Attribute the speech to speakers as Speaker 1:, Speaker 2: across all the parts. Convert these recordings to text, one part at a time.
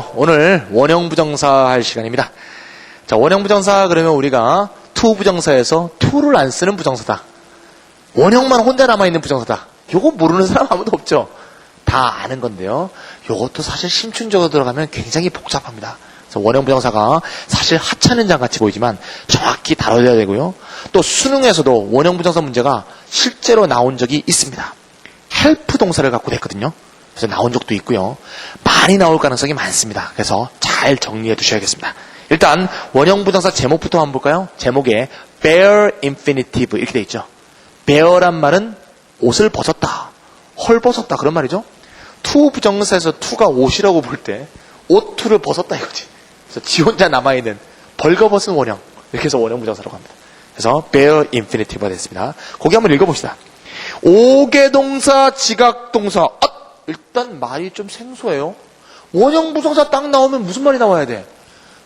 Speaker 1: 안녕하세요. 오늘 원형 부정사 할 시간입니다. 자, 원형 부정사 그러면 우리가 to 부정사에서 to를 안 쓰는 부정사다. 원형만 혼자 남아있는 부정사다. 요거 모르는 사람 아무도 없죠. 다 아는 건데요. 요것도 사실 심층적으로 들어가면 굉장히 복잡합니다. 그래서 원형 부정사가 사실 하찮은 장 같이 보이지만 정확히 다뤄야 되고요. 또 수능에서도 원형 부정사 문제가 실제로 나온 적이 있습니다. 헬프 동사를 갖고 냈거든요. 그래서 나온 적도 있고요. 많이 나올 가능성이 많습니다. 그래서 잘 정리해 두셔야겠습니다. 일단 원형 부정사 제목부터 한번 볼까요? 제목에 bare infinitive 이렇게 돼 있죠. bare란 말은 옷을 벗었다, 헐벗었다 그런 말이죠. to 부정사에서 to가 옷이라고 볼 때 옷 to를 벗었다 이거지. 그래서 지 혼자 남아있는 벌거벗은 원형, 이렇게 해서 원형 부정사라고 합니다. 그래서 bare infinitive가 됐습니다. 거기 한번 읽어봅시다. 오개동사, 지각동사. 일단 말이 좀 생소해요. 원형 부정사 딱 나오면 무슨 말이 나와야 돼?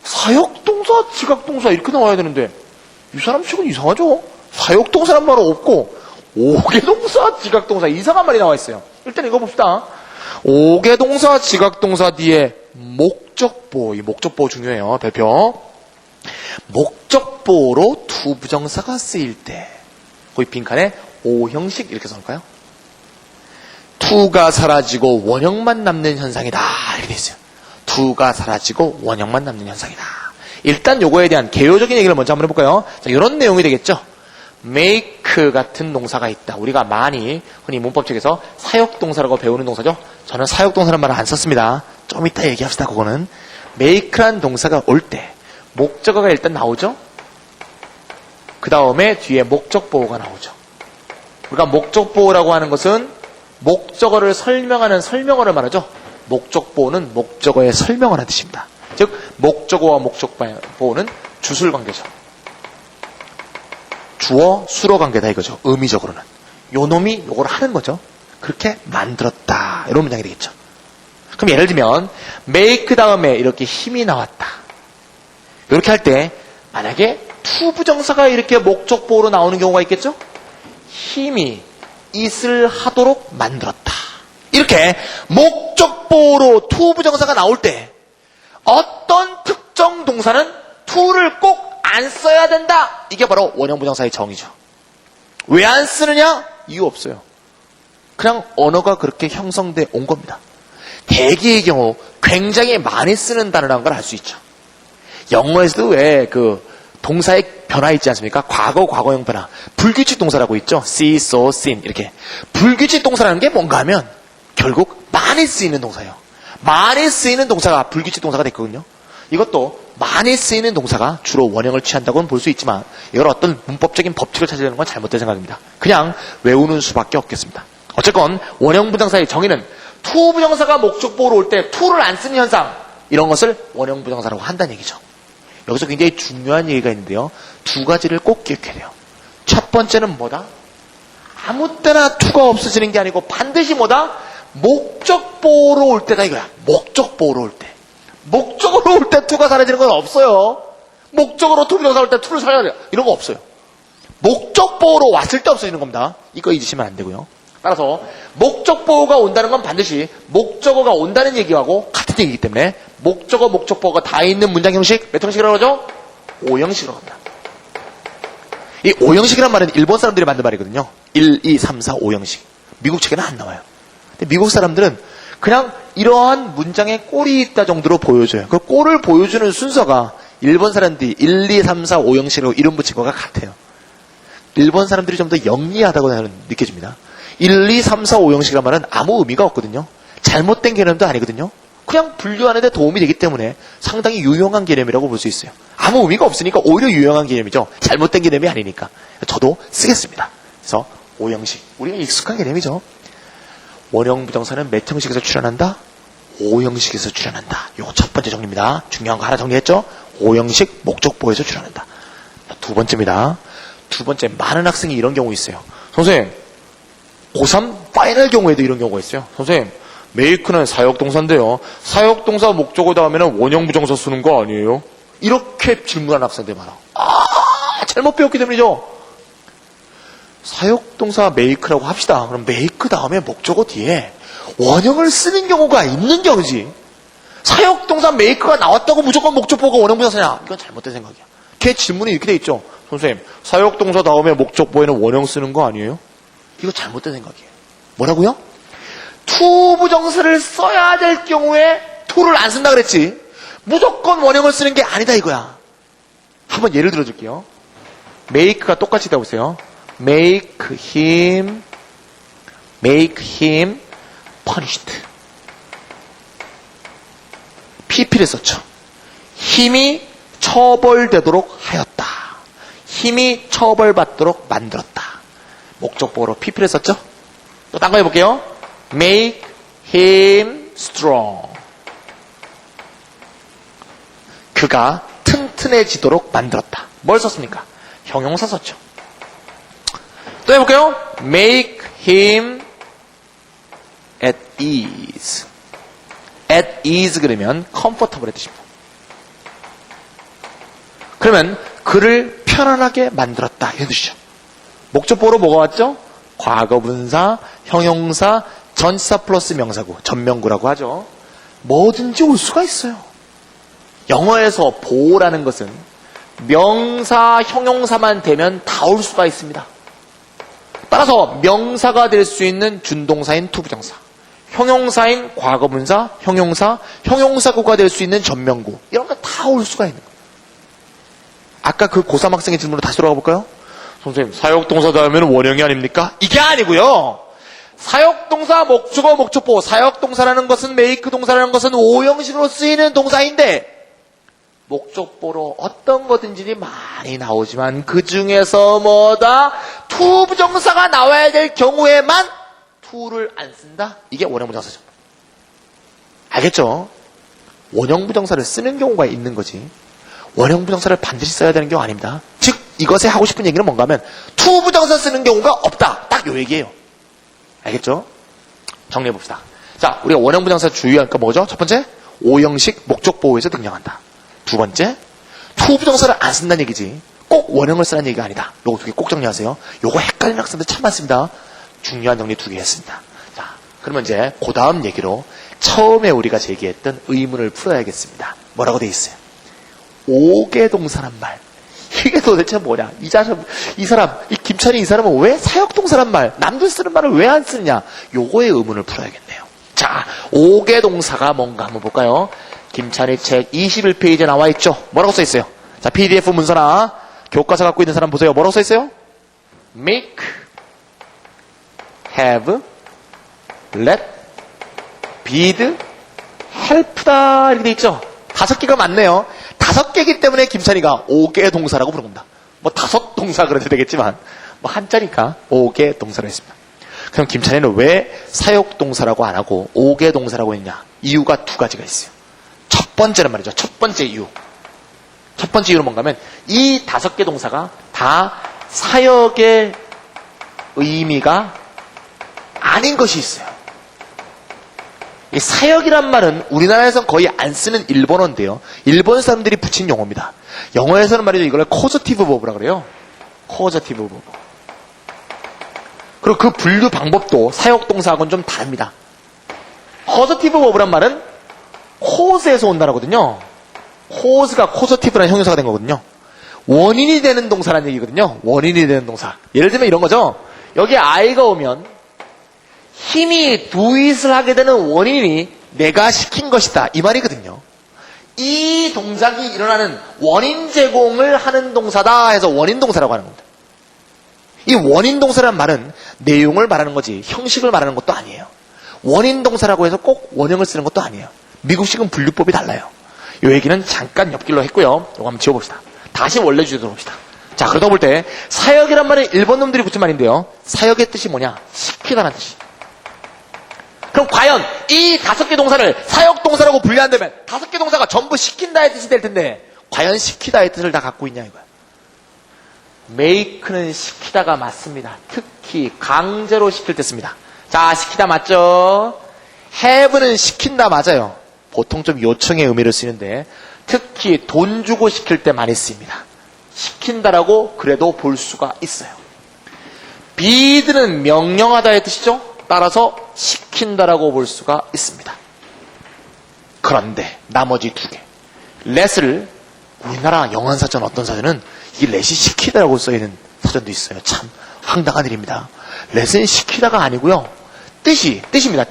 Speaker 1: 사역동사, 지각동사 이렇게 나와야 되는데 이 사람 식은 이상하죠? 사역동사란 말은 없고 오개동사, 지각동사 이상한 말이 나와 있어요. 일단 읽어봅시다. 오개동사, 지각동사 뒤에 목적보, 이 목적보 중요해요. 별표. 목적보로 to 부정사가 쓰일 때 거기 빈칸에 오형식 이렇게 써놓을까요? to가 사라지고 원형만 남는 현상이다 이렇게 돼 있어요. to가 사라지고 원형만 남는 현상이다. 일단 요거에 대한 개요적인 얘기를 먼저 한번 해볼까요? 자, 이런 내용이 되겠죠. make 같은 동사가 있다. 우리가 많이 흔히 문법책에서 사역동사라고 배우는 동사죠. 저는 사역동사라는 말을 안 썼습니다. 좀 이따 얘기합시다. 그거는 make란 동사가 올 때 목적어가 일단 나오죠. 그 다음에 뒤에 목적보호가 나오죠. 우리가 목적보호라고 하는 것은 목적어를 설명하는 설명어를 말하죠. 목적보호는 목적어의 설명을 하는 뜻입니다. 즉 목적어와 목적보호는 주술관계죠. 주어 수로 관계다 이거죠. 의미적으로는 요 놈이 요걸 하는 거죠. 그렇게 만들었다 이런 문장이 되겠죠. 그럼 예를 들면 make 다음에 이렇게 힘이 나왔다. 이렇게 할 때 만약에 to 부정사가 이렇게 목적보호로 나오는 경우가 있겠죠. 힘이 it을 하도록 만들었다. 이렇게 목적보호로 to 부정사가 나올 때 어떤 특정 동사는 to를 꼭 안 써야 된다. 이게 바로 원형 부정사의 정의죠. 왜 안 쓰느냐? 이유 없어요. 그냥 언어가 그렇게 형성돼 온 겁니다. 대개의 경우 굉장히 많이 쓰는 단어라는 걸 알 수 있죠. 영어에서도 왜 그 동사의 변화 있지 않습니까? 과거, 과거형 변화. 불규칙 동사라고 있죠. see, saw, seen 이렇게. 불규칙 동사라는 게 뭔가 하면 결국 많이 쓰이는 동사예요. 많이 쓰이는 동사가 불규칙 동사가 됐거든요. 이것도 많이 쓰이는 동사가 주로 원형을 취한다고는 볼 수 있지만 이걸 어떤 문법적인 법칙을 찾으려는 건 잘못된 생각입니다. 그냥 외우는 수밖에 없겠습니다. 어쨌건 원형 부정사의 정의는 to 부정사가 목적보호로 올 때 to를 안 쓰는 현상, 이런 것을 원형 부정사라고 한다는 얘기죠. 여기서 굉장히 중요한 얘기가 있는데요. 두 가지를 꼭 기억해야 돼요. 첫 번째는 뭐다? 아무 때나 to가 없어지는 게 아니고 반드시 뭐다? 목적보호로 올 때다 이거야. 목적보호로 올 때. 목적으로 올 때 to가 사라지는 건 없어요. 목적으로 to 부정사 올 때 to를 사라져야 돼요. 이런 거 없어요. 목적보호로 왔을 때 없어지는 겁니다. 이거 잊으시면 안 되고요. 따라서 목적보호가 온다는 건 반드시 목적어가 온다는 얘기하고 같은 얘기이기 때문에 목적어, 목적보호가 다 있는 문장 형식 몇 형식이라고 하죠? 5형식이라고 합니다. 이 5형식이란 말은 일본 사람들이 만든 말이거든요. 1, 2, 3, 4, 5형식. 미국 책에는 안 나와요. 근데 미국 사람들은 그냥 이러한 문장에 꼴이 있다 정도로 보여줘요. 그 꼴을 보여주는 순서가 일본 사람들이 1, 2, 3, 4, 5형식으로 이름 붙인 것과 같아요. 일본 사람들이 좀 더 영리하다고 느껴집니다. 1, 2, 3, 4, 5형식이란 말은 아무 의미가 없거든요. 잘못된 개념도 아니거든요. 그냥 분류하는 데 도움이 되기 때문에 상당히 유용한 개념이라고 볼 수 있어요. 아무 의미가 없으니까 오히려 유용한 개념이죠. 잘못된 개념이 아니니까. 저도 쓰겠습니다. 그래서 5형식. 우리가 익숙한 개념이죠. 원형 부정사는 몇 형식에서 출현한다? 5형식에서 출현한다. 요거 첫 번째 정리입니다. 중요한 거 하나 정리했죠? 5형식 목적보호에서 출현한다. 두 번째입니다. 두 번째, 많은 학생이 이런 경우 있어요. 선생님, 고3 파이널 경우에도 이런 경우가 있어요. 선생님, make는 사역동사인데요. 사역동사 목적어 다음에는 원형 부정사 쓰는 거 아니에요? 이렇게 질문하는 학생들 많아. 잘못 배웠기 때문이죠. 사역동사 make라고 합시다. 그럼 make 다음에 목적어 뒤에 원형을 쓰는 경우가 있는 경우지. 사역동사 make가 나왔다고 무조건 목적보가 원형부정사냐? 이건 잘못된 생각이야. 걔 질문이 이렇게 돼 있죠. 선생님, 사역동사 다음에 목적보에는 원형 쓰는 거 아니에요? 이거 잘못된 생각이에요. 뭐라고요? 투부정사를 써야 될 경우에 to를 안 쓴다 그랬지. 무조건 원형을 쓰는 게 아니다 이거야. 한번 예를 들어 줄게요. make가 똑같이 있다고 보세요. make him punished. pp를 썼죠. 힘이 처벌되도록 하였다. 힘이 처벌받도록 만들었다. 목적보로 pp를 썼죠. 또 딴 거 해볼게요. make him strong. 그가 튼튼해지도록 만들었다. 뭘 썼습니까? 형용사 썼죠. 또 해볼게요. make him at ease. at ease 그러면 comfortable의 뜻입니다. 그러면 그를 편안하게 만들었다. 이런 뜻이죠. 목적보로 뭐가 왔죠? 과거분사, 형용사, 전치사 플러스 명사구, 전명구라고 하죠. 뭐든지 올 수가 있어요. 영어에서 보라는 것은 명사, 형용사만 되면 다 올 수가 있습니다. 따라서 명사가 될 수 있는 준동사인 투부정사, 형용사인 과거분사, 형용사, 형용사구가 될 수 있는 전명구, 이런 거 다 올 수가 있는 거예요. 아까 그 고3 학생의 질문으로 다시 돌아가 볼까요? 선생님, 사역동사 다음에는 원형이 아닙니까? 이게 아니고요. 사역동사, 목적어, 목적보, 사역동사라는 것은 make 동사라는 것은 오형식으로 쓰이는 동사인데 목적보로 어떤 거든지 많이 나오지만 그 중에서 뭐다? 투부정사가 나와야 될 경우에만 투를 안 쓴다? 이게 원형부정사죠. 알겠죠? 원형부정사를 쓰는 경우가 있는 거지 원형부정사를 반드시 써야 되는 경우 아닙니다. 즉 이것에 하고 싶은 얘기는 뭔가 하면 투부정사 쓰는 경우가 없다. 딱 요 얘기예요. 알겠죠? 정리해봅시다. 자, 우리가 원형부정사 주의할 거 뭐죠? 첫 번째, 오형식 목적보호에서 등장한다. 두 번째, 투부정사를 안 쓴다는 얘기지 꼭 원형을 쓰라는 얘기가 아니다. 요거 두 개 꼭 정리하세요. 요거 헷갈리는 학생들 참 많습니다. 중요한 정리 두 개 했습니다. 자, 그러면 이제 그 다음 얘기로 처음에 우리가 제기했던 의문을 풀어야겠습니다. 뭐라고 돼 있어요? 5개 동사란 말. 이게 도대체 뭐냐? 이 사람, 이 김찬희 이 사람은 왜 사역동사란 말, 남들 쓰는 말을 왜 안 쓰느냐? 요거의 의문을 풀어야겠네요. 자, 5개 동사가 뭔가 한번 볼까요? 김찬희 책 21페이지에 나와 있죠? 뭐라고 써 있어요? 자, PDF 문서나 교과서 갖고 있는 사람 보세요. 뭐라고 써 있어요? make, have, let, bid, help다 이렇게 돼 있죠? 5개가 맞네요. 5개이기 때문에 김찬희가 5개 동사라고 부릅니다. 뭐 5 동사 그래도 되겠지만 뭐 한자니까 5개 동사로 했습니다. 그럼 김찬희는 왜 사역동사라고 안 하고 5개 동사라고 했냐? 이유가 두 가지가 있어요. 첫 번째는 말이죠. 첫 번째 이유. 첫 번째 이유는 뭔가 하면 이 5개 동사가 다 사역의 의미가 아닌 것이 있어요. 이 사역이란 말은 우리나라에서는 거의 안 쓰는 일본어인데요. 일본 사람들이 붙인 용어입니다. 영어에서는 말이죠. 이걸 코저티브 버브라 그래요. 코저티브 버브. 그리고 그 분류 방법도 사역동사하고는 좀 다릅니다. 코저티브 버브란 말은 코즈에서 온다는 거거든요. 코즈가 코저티브라는 형용사가 된 거거든요. 원인이 되는 동사라는 얘기거든요. 원인이 되는 동사. 예를 들면 이런 거죠. 여기 아이가 오면 힘이 doit을 하게 되는 원인이 내가 시킨 것이다. 이 말이거든요. 이 동작이 일어나는 원인 제공을 하는 동사다 해서 원인 동사라고 하는 겁니다. 이 원인 동사라는 말은 내용을 말하는 거지 형식을 말하는 것도 아니에요. 원인 동사라고 해서 꼭 원형을 쓰는 것도 아니에요. 미국식은 분류법이 달라요. 이 얘기는 잠깐 옆길로 했고요. 이거 한번 지워봅시다. 다시 원래 주제로 봅시다. 자, 그러다 볼 때 사역이란 말은 일본 놈들이 붙인 말인데요. 사역의 뜻이 뭐냐? 시키다라는 뜻이. 그럼 과연 이 5개 동사를 사역동사라고 분류한다면 5개 동사가 전부 시킨다의 뜻이 될 텐데 과연 시키다의 뜻을 다 갖고 있냐 이거야. make는 시키다가 맞습니다. 특히 강제로 시킬 때 씁니다. 자, 시키다 맞죠? have는 시킨다 맞아요. 보통 좀 요청의 의미를 쓰는데 특히 돈 주고 시킬 때 많이 쓰입니다. 시킨다라고 그래도 볼 수가 있어요. bid는 명령하다의 뜻이죠. 따라서 시킨다라고 볼 수가 있습니다. 그런데 나머지 두 개. let을 우리나라 영어사전 어떤 사전은 이 let이 시키다라고 써있는 사전도 있어요. 참 황당한 일입니다. let은 시키다가 아니고요. 뜻입니다.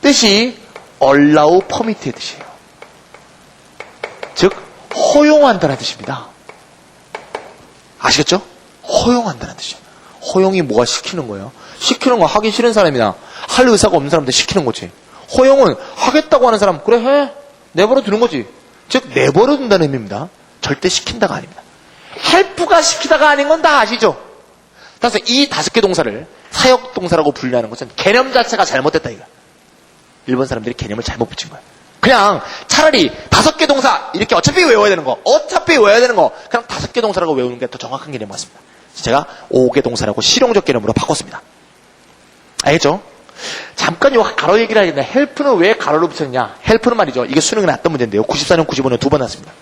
Speaker 1: 뜻이 allow, permit의 뜻이에요. 즉 허용한다는 뜻입니다. 아시겠죠? 허용한다는 뜻이에요. 허용이 뭐가 시키는 거예요? 시키는 거 하기 싫은 사람이나 할 의사가 없는 사람한테 시키는 거지. 허용은 하겠다고 하는 사람 그래 해 내버려 두는 거지. 즉 내버려 둔다는 의미입니다. 절대 시킨다가 아닙니다. help가 시키다가 아닌 건 다 아시죠? 따라서 이 5개 동사를 사역동사라고 분류하는 것은 개념 자체가 잘못됐다 이거야. 일본 사람들이 개념을 잘못 붙인 거야. 그냥 차라리 5개 동사 이렇게 어차피 외워야 되는 거 그냥 5개 동사라고 외우는 게 더 정확한 개념 같습니다. 제가 5개 동사라고 실용적 개념으로 바꿨습니다. 알겠죠? 잠깐 요 가로 얘기를 하겠는데 help는 왜 가로로 붙였냐? help는 말이죠. 이게 수능에 났던 문제인데요. 94년, 95년 2번 났습니다.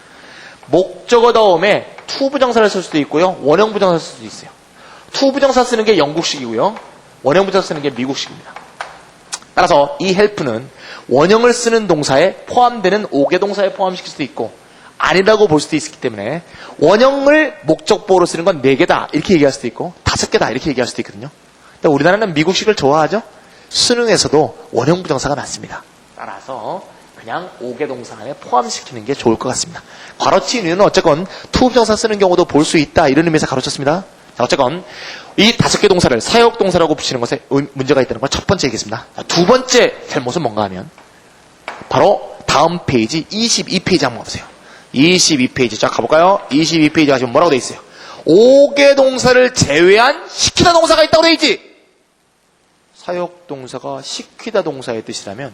Speaker 1: 목적어 다음에 to 부정사를 쓸 수도 있고요. 원형 부정사를 쓸 수도 있어요. to 부정사 쓰는 게 영국식이고요. 원형 부정사 쓰는 게 미국식입니다. 따라서 이 help는 원형을 쓰는 동사에 포함되는 5개 동사에 포함시킬 수도 있고 아니라고 볼 수도 있기 때문에 원형을 목적보호로 쓰는 건 4개다 이렇게 얘기할 수도 있고 5개다 이렇게 얘기할 수도 있거든요. 근데 우리나라는 미국식을 좋아하죠. 수능에서도 원형 부정사가 많습니다. 따라서 그냥 5개 동사 안에 포함시키는 게 좋을 것 같습니다. 괄호치 이유는 어쨌건 to 부정사 쓰는 경우도 볼 수 있다 이런 의미에서 가로쳤습니다. 자, 어쨌건 이 5개 동사를 사역 동사라고 붙이는 것에 문제가 있다는 건 첫 번째 얘기했습니다. 자, 두 번째 잘못은 뭔가 하면 바로 다음 페이지 22페이지 한번 보세요. 22페이지 자 가볼까요? 22페이지 가시면 뭐라고 돼 있어요? 5개 동사를 제외한 시키다 동사가 있다고 돼 있지. 사역 동사가 시키다 동사의 뜻이라면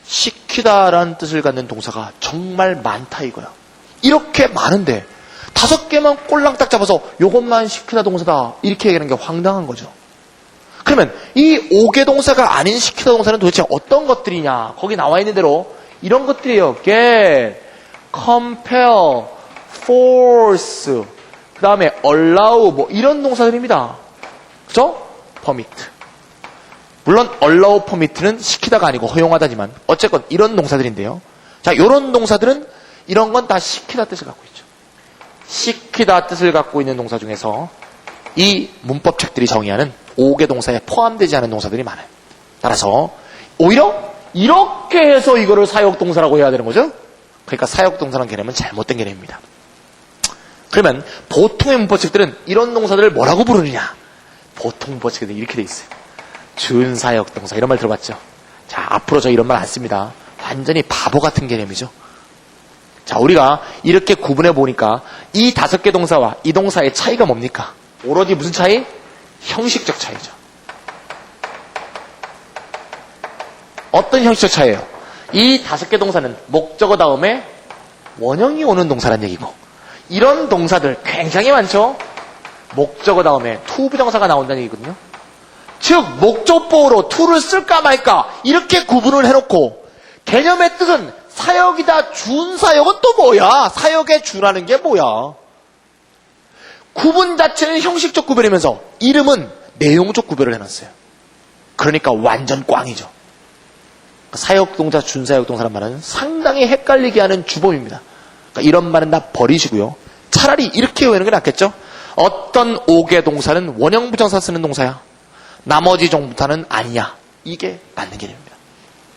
Speaker 1: 시키다라는 뜻을 갖는 동사가 정말 많다 이거야. 이렇게 많은데 5개만 꼴랑딱 잡아서 요것만 시키다 동사다 이렇게 얘기하는 게 황당한 거죠. 그러면 이 5개 동사가 아닌 시키다 동사는 도대체 어떤 것들이냐? 거기 나와 있는 대로 이런 것들이에요. get, compel, force, 그 다음에 allow 뭐 이런 동사들입니다. 그죠? permit. 물론 allow, permit는 시키다가 아니고 허용하다지만 어쨌건 이런 동사들인데요. 자, 이런 동사들은 이런 건 다 시키다 뜻을 갖고 있죠. 시키다 뜻을 갖고 있는 동사 중에서 이 문법책들이 정의하는 5개 동사에 포함되지 않은 동사들이 많아요. 따라서 오히려 이렇게 해서 이거를 사역동사라고 해야 되는 거죠. 그러니까 사역동사라는 개념은 잘못된 개념입니다. 그러면 보통의 문법책들은 이런 동사들을 뭐라고 부르느냐? 보통 문법책들은 이렇게 돼 있어요. 준사역동사 이런 말 들어봤죠? 자, 앞으로 저 이런 말 안 씁니다. 완전히 바보 같은 개념이죠. 자, 우리가 이렇게 구분해 보니까 이 5개 동사와 이 동사의 차이가 뭡니까? 오로지 무슨 차이? 형식적 차이죠. 어떤 형식적 차이예요? 이 5개 동사는 목적어 다음에 원형이 오는 동사란 얘기고 이런 동사들 굉장히 많죠? 목적어 다음에 to 부정사가 나온다는 얘기거든요. 즉 목적보호로 to를 쓸까 말까 이렇게 구분을 해놓고 개념의 뜻은 사역이다 준사역은 또 뭐야? 사역의 주라는 게 뭐야? 구분 자체는 형식적 구별이면서 이름은 내용적 구별을 해놨어요. 그러니까 완전 꽝이죠. 사역동사, 준사역동사란 말은 상당히 헷갈리게 하는 주범입니다. 그러니까 이런 말은 다 버리시고요. 차라리 이렇게 외우는 게 낫겠죠? 어떤 5개 동사는 원형 부정사 쓰는 동사야. 나머지 동사는 아니야. 이게 맞는 개념입니다.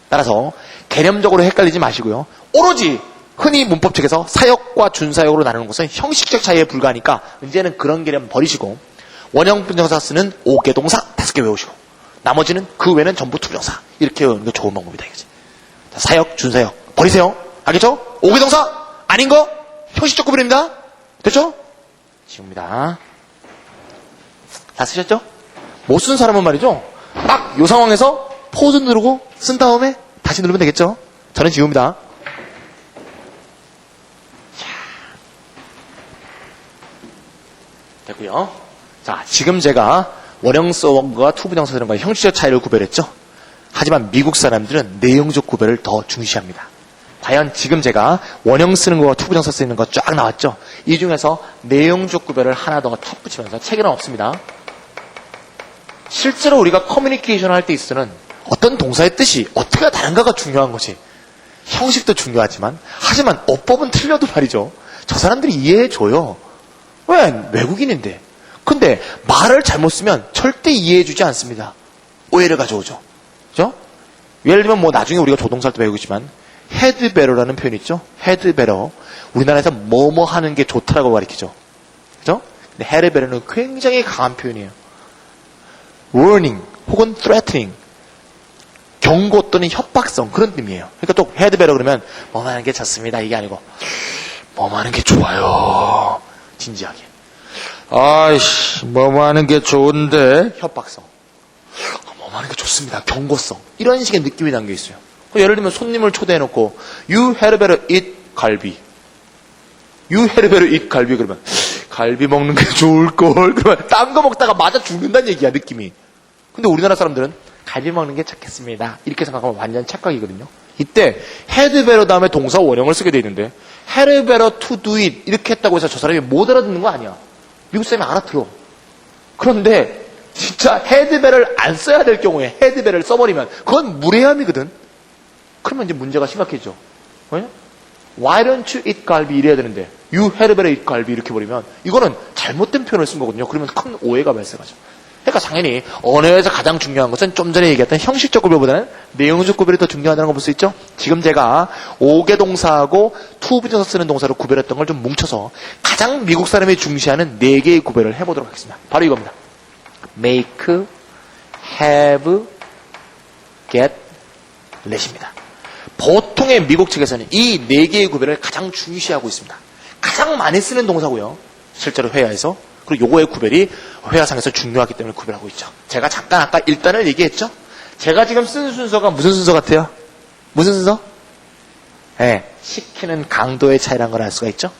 Speaker 1: 따라서 개념적으로 헷갈리지 마시고요. 오로지 흔히 문법책에서 사역과 준사역으로 나누는 것은 형식적 차이에 불과하니까 이제는 그런 개념 버리시고 원형 부정사 쓰는 5개 동사 5개 외우시고 나머지는 그 외는 전부 투정사 이렇게 외우는 게 좋은 방법이다 이거지. 자, 사역, 준사역 버리세요. 알겠죠? 5개 동사 아닌 거 형식적 구별입니다. 됐죠? 지웁니다. 다 쓰셨죠? 못 쓴 사람은 말이죠. 딱 이 상황에서 포즈 누르고 쓴 다음에 다시 누르면 되겠죠? 저는 지웁니다. 됐고요. 자, 지금 제가 원형성과 투부정사들과 형식적 차이를 구별했죠. 하지만 미국 사람들은 내용적 구별을 더 중시합니다. 과연 지금 제가 원형 쓰는 거와 투부정사 쓰는 거 쫙 나왔죠. 이 중에서 내용적 구별을 하나 더 덧붙이면서 책에는 없습니다. 실제로 우리가 커뮤니케이션을 할 때 있어서는 어떤 동사의 뜻이 어떻게 다른가가 중요한 거지. 형식도 중요하지만, 하지만 어법은 틀려도 말이죠. 저 사람들이 이해해줘요. 왜? 외국인인데. 근데 말을 잘못 쓰면 절대 이해해주지 않습니다. 오해를 가져오죠. 그죠? 예를 들면 뭐 나중에 우리가 조동사를 배우겠지만, had better라는 표현이 있죠? had better. 우리나라에서 뭐뭐 하는 게 좋다라고 가르치죠. 그죠? 근데 had better는 굉장히 강한 표현이에요. warning 혹은 threatening. 경고 또는 협박성 그런 의미예요. 그러니까 또 had better 그러면 뭐뭐 하는 게 좋습니다. 이게 아니고 뭐뭐 하는 게 좋아요. 진지하게. 아이씨 뭐뭐 하는 게 좋은데 협박성. 뭐뭐 하는 게 좋습니다. 경고성. 이런 식의 느낌이 담겨 있어요. 예를 들면 손님을 초대해놓고 You had better eat 갈비. You had better eat 갈비 그러면 갈비 먹는 게 좋을걸. 그러면 딴 거 먹다가 맞아 죽는다는 얘기야 느낌이. 근데 우리나라 사람들은 갈비 먹는 게 좋겠습니다. 이렇게 생각하면 완전 착각이거든요. 이때 had better 다음에 동사 원형을 쓰게 돼 있는데 had better to do it 이렇게 했다고 해서 저 사람이 못 알아듣는 거 아니야. 미국 사람이 알아들어. 그런데 진짜 had better를 안 써야 될 경우에 had better를 써버리면 그건 무례함이거든. 그러면 이제 문제가 심각해져. 왜냐? Why don't you eat 갈비 이래야 되는데 You had better eat 갈비 이렇게 버리면 이거는 잘못된 표현을 쓴 거거든요. 그러면 큰 오해가 발생하죠. 그러니까 당연히 언어에서 가장 중요한 것은 좀 전에 얘기했던 형식적 구별보다는 내용적 구별이 더 중요하다는 거 볼 수 있죠. 지금 제가 5개 동사하고 to 부정사 쓰는 동사로 구별했던 걸 좀 뭉쳐서 가장 미국 사람이 중시하는 4개의 구별을 해보도록 하겠습니다. 바로 이겁니다. make, have, get, let입니다. 보통의 미국 측에서는 이 4개의 구별을 가장 중시하고 있습니다. 가장 많이 쓰는 동사고요. 실제로 회화에서. 그리고 요거의 구별이 회화상에서 중요하기 때문에 구별하고 있죠. 제가 잠깐 아까 일단을 얘기했죠. 제가 지금 쓴 순서가 무슨 순서 같아요? 무슨 순서? 네, 시키는 강도의 차이라는 걸 알 수가 있죠.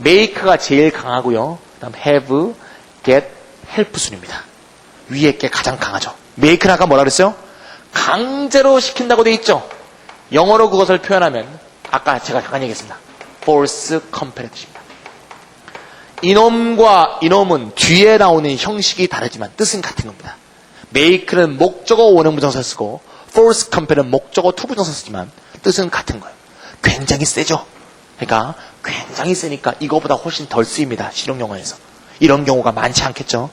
Speaker 1: make가 제일 강하고요. 그 다음 have, get, help 순입니다. 위에 게 가장 강하죠. make는 아까 뭐라 그랬어요? 강제로 시킨다고 돼 있죠. 영어로 그것을 표현하면 아까 제가 잠깐 얘기했습니다. force compel 뜻입니다. 이놈과 이놈은 뒤에 나오는 형식이 다르지만 뜻은 같은 겁니다. make는 목적어 원형부정사 쓰고 force compel은 목적어 투부정사 쓰지만 뜻은 같은 거예요. 굉장히 세죠. 그러니까 굉장히 세니까 이거보다 훨씬 덜 쓰입니다. 실용영어에서. 이런 경우가 많지 않겠죠.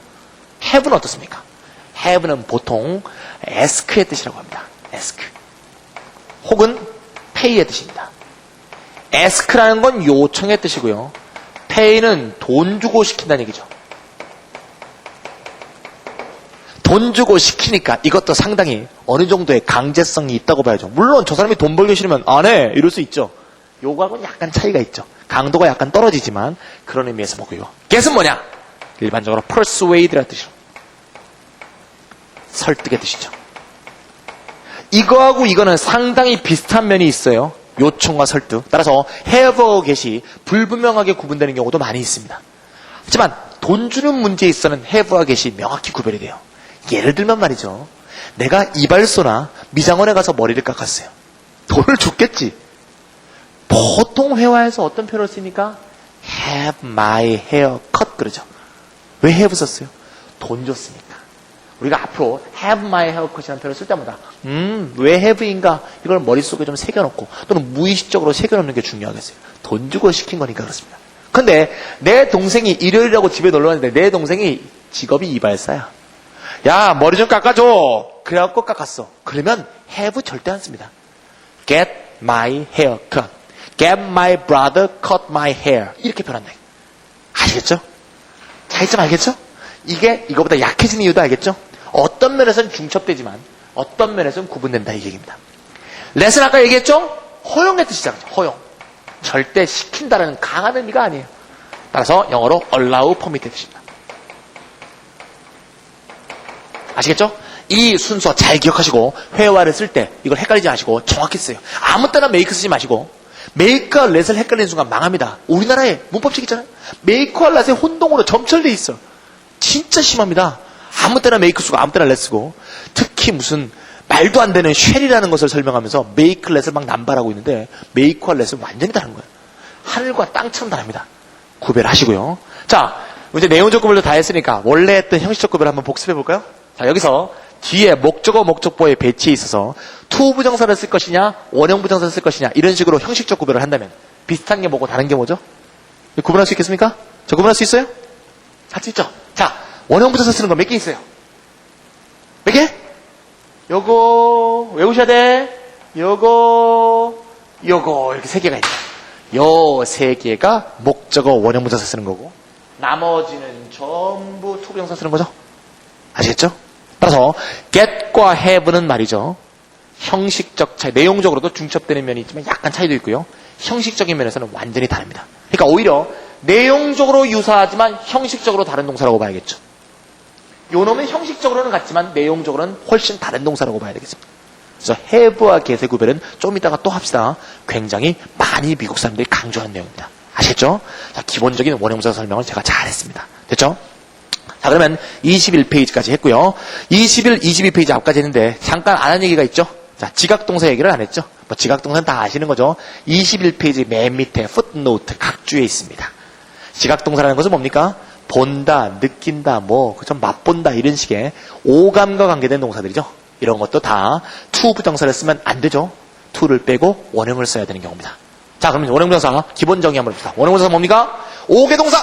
Speaker 1: have는 어떻습니까? have는 보통 ask의 뜻이라고 합니다. ask. 혹은 pay의 뜻입니다. ask라는 건 요청의 뜻이고요. pay는 돈 주고 시킨다는 얘기죠. 돈 주고 시키니까 이것도 상당히 어느 정도의 강제성이 있다고 봐야죠. 물론 저 사람이 돈 벌기 싫으면 안 해 이럴 수 있죠. 요거하고는 약간 차이가 있죠. 강도가 약간 떨어지지만 그런 의미에서 보고요. get은 뭐냐? 일반적으로 persuade라는 뜻이죠. 설득의 뜻이죠. 이거하고 이거는 상당히 비슷한 면이 있어요. 요청과 설득. 따라서 have와 get이 불분명하게 구분되는 경우도 많이 있습니다. 하지만 돈 주는 문제에 있어서는 have와 get이 명확히 구별이 돼요. 예를 들면 말이죠. 내가 이발소나 미장원에 가서 머리를 깎았어요. 돈을 줬겠지. 보통 회화에서 어떤 표현을 씁니까? have my hair cut 그러죠. 왜 have 썼어요? 돈 줬으니까. 우리가 앞으로 have my hair cut이라는 표현을 쓸 때마다 왜 have인가 이걸 머릿속에 좀 새겨놓고 또는 무의식적으로 새겨놓는 게 중요하겠어요. 돈 주고 시킨 거니까 그렇습니다. 근데 내 동생이 일요일이라고 집에 놀러 왔는데 내 동생이 직업이 이발사야. 야 머리 좀 깎아줘. 그래갖고 깎았어. 그러면 have 절대 안 씁니다. get my hair cut. get my brother cut my hair. 이렇게 표현한다. 아시겠죠? 차이점 알겠죠? 이게 이거보다 약해진 이유도 알겠죠? 어떤 면에서는 중첩되지만 어떤 면에서는 구분된다 이 얘기입니다. let은 아까 얘기했죠? 허용의 뜻이잖아요. 허용. 절대 시킨다는 강한 의미가 아니에요. 따라서 영어로 allow, permit의 뜻입니다. 아시겠죠? 이 순서 잘 기억하시고 회화를 쓸 때 이걸 헷갈리지 마시고 정확히 쓰세요. 아무 때나 make 쓰지 마시고 make와 let을 헷갈리는 순간 망합니다. 우리나라에 문법책 있잖아요. make와 let의 혼동으로 점철돼 있어. 진짜 심합니다. 아무 때나 make 쓰고 아무 때나 let 쓰고 특히 무슨 말도 안 되는 쉘이라는 것을 설명하면서 make, let을 막 남발하고 있는데 make와 let은 완전히 다른 거예요. 하늘과 땅처럼 다릅니다. 구별하시고요. 자, 이제 내용적 구별도 다 했으니까 원래 했던 형식적 구별 한번 복습해 볼까요? 자, 여기서 뒤에 목적어, 목적보의 배치에 있어서 to 부정사를 쓸 것이냐, 원형 부정사를 쓸 것이냐, 이런 식으로 형식적 구별을 한다면 비슷한 게 뭐고 다른 게 뭐죠? 구분할 수 있겠습니까? 저 구분할 수 있어요? 할 수 있죠? 자, 원형 부정사 쓰는 거 몇 개 있어요? 몇 개? 요거, 외우셔야 돼. 요거, 이렇게 세 개가 있어요. 요 세 개가 목적어, 원형 부정사 쓰는 거고, 나머지는 전부 to 부정사 쓰는 거죠? 아시겠죠? 따라서 get과 have는 말이죠. 형식적 차이, 내용적으로도 중첩되는 면이 있지만 약간 차이도 있고요. 형식적인 면에서는 완전히 다릅니다. 그러니까 오히려 내용적으로 유사하지만 형식적으로 다른 동사라고 봐야겠죠. 요 놈은 형식적으로는 같지만 내용적으로는 훨씬 다른 동사라고 봐야 되겠습니다. 그래서 have와 get의 구별은 좀 이따가 또 합시다. 굉장히 많이 미국 사람들이 강조하는 내용입니다. 아시겠죠? 자, 기본적인 원형사 설명을 제가 잘했습니다. 됐죠? 자, 그러면 21페이지까지 했고요. 21, 22페이지 앞까지 했는데 잠깐 안 한 얘기가 있죠? 자, 지각동사 얘기를 안 했죠? 뭐 지각동사는 다 아시는 거죠? 21페이지 맨 밑에 footnote 각주에 있습니다. 지각동사라는 것은 뭡니까? 본다, 느낀다, 좀 맛본다 이런 식의 오감과 관계된 동사들이죠. 이런 것도 다 to 부정사를 쓰면 안 되죠. to를 빼고 원형을 써야 되는 경우입니다. 자, 그러면 원형 부정사 기본 정의 한번 봅시다. 원형 부정사 뭡니까? 5개 동사.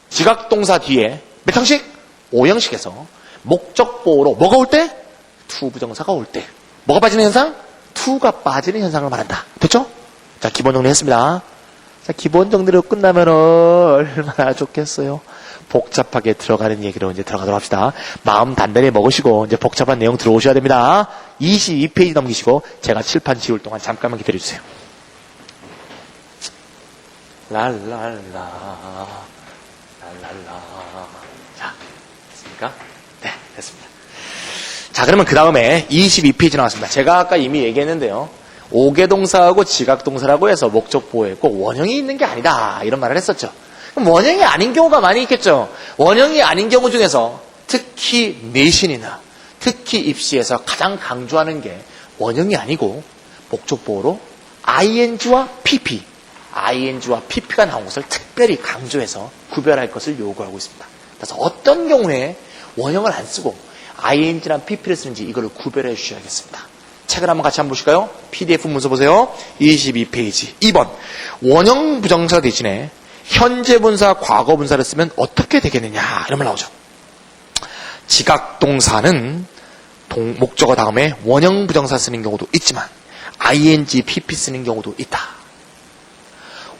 Speaker 1: 지각동사 뒤에 몇 형식? 5형식에서 목적보호로 뭐가 올 때? to 부정사가 올 때. 뭐가 빠지는 현상? to가 빠지는 현상을 말한다. 됐죠? 자, 기본 정리했습니다. 자, 기본 정리로 끝나면 얼마나 좋겠어요. 복잡하게 들어가는 얘기로 이제 들어가도록 합시다. 마음 단단히 먹으시고 이제 복잡한 내용 들어오셔야 됩니다. 22페이지 넘기시고 제가 칠판 지울 동안 잠깐만 기다려주세요. 랄랄라 자, 됐습니까? 네, 됐습니다. 자, 그러면 그 다음에 22페이지 나왔습니다. 제가 아까 이미 얘기했는데요. 5개 동사하고 지각동사라고 해서 목적보호에 꼭 원형이 있는 게 아니다. 이런 말을 했었죠. 그럼 원형이 아닌 경우가 많이 있겠죠. 원형이 아닌 경우 중에서 특히 내신이나 특히 입시에서 가장 강조하는 게 원형이 아니고 목적보호로 ing와 pp, ing와 pp가 나온 것을 특별히 강조해서 구별할 것을 요구하고 있습니다. 그래서 어떤 경우에 원형을 안 쓰고 ing랑 pp를 쓰는지 이걸 구별해 주셔야겠습니다. 책을 한번 같이 한번 보실까요? PDF 문서 보세요. 22페이지 2번. 원형 부정사 대신에 현재 분사, 과거 분사를 쓰면 어떻게 되겠느냐 이런 말 나오죠. 지각동사는 목적어 다음에 원형 부정사 쓰는 경우도 있지만 ing, pp 쓰는 경우도 있다.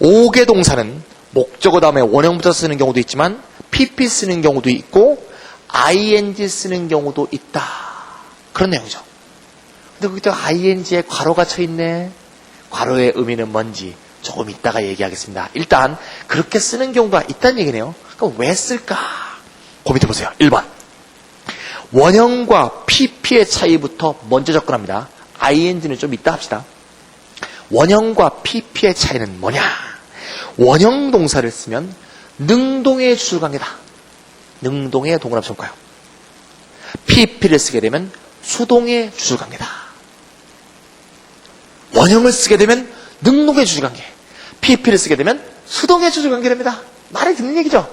Speaker 1: 5개 동사는 목적어 다음에 원형 부정사 쓰는 경우도 있지만 pp 쓰는 경우도 있고 ing 쓰는 경우도 있다. 그런 내용이죠. 근데 거기다 ing에 괄호가 쳐있네. 괄호의 의미는 뭔지 조금 이따가 얘기하겠습니다. 일단 그렇게 쓰는 경우가 있다는 얘기네요. 그럼 왜 쓸까? 고민해 보세요. 1번. 원형과 pp의 차이부터 먼저 접근합니다. ing는 좀 이따 합시다. 원형과 pp의 차이는 뭐냐? 원형 동사를 쓰면 능동의 주술관계다. 능동의 동그라미 볼까요? pp를 쓰게 되면 수동의 주술관계다. 원형을 쓰게 되면 능동의 주술관계, pp를 쓰게 되면 수동의 주술관계랍니다. 말이 듣는 얘기죠.